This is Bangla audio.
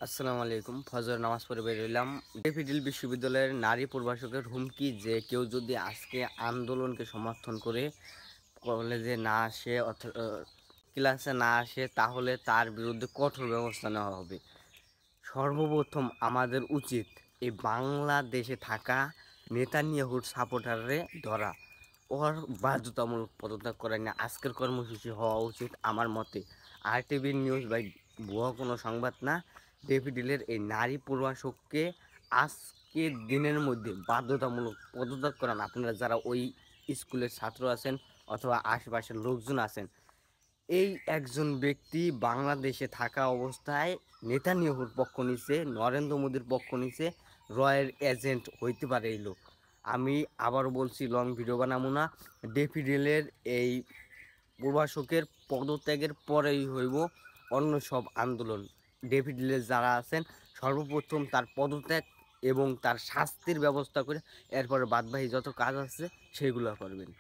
আসসালামু আলাইকুম। ফজর নামাজ পড়ে বের হইলাম। ডেফিডিল বিশ্ববিদ্যালয়ের নারী প্রভাষকের হুমকি যে কেউ যদি আজকে আন্দোলনকে সমর্থন করে কলেজে না আসে ক্লাসে না আসে তাহলে তার বিরুদ্ধে কঠোর ব্যবস্থা নেওয়া হবে। সর্বপ্রথম আমাদের উচিত এই বাংলাদেশে থাকা নেতানিয়াহুর সাপোর্টাররে ধরা, ওর বাধ্যতামূলক পদত্যাগ করাই না আজকের কর্মসূচি হওয়া উচিত আমার মতে। RTV নিউজ বা ভুয়া কোনো সংবাদ না। ডেভিডিলের এই নারী প্রভাষককে আজকের দিনের মধ্যে বাধ্যতামূলক পদত্যাগ করান। আপনারা যারা ওই স্কুলের ছাত্র আছেন অথবা আশেপাশের লোকজন আছেন, এই একজন ব্যক্তি বাংলাদেশে থাকা অবস্থায় নেতানিয়াহুর পক্ষ নিছে, নরেন্দ্র মোদীর পক্ষ নিছে, রয়ের এজেন্ট হইতে পারে এই লোক। আমি আবারও বলছি, লং ভিডিও বানাবো না। ডেফিডেলের এই প্রভাষকের পদত্যাগের পরেই হইব অন্য সব আন্দোলন। ডেফিডেলের যারা আছেন সর্বপ্রথম তার পদত্যাগ এবং তার শাস্তির ব্যবস্থা করে এরপরে বাদবাকি যত কাজ আছে সেগুলো করবেন।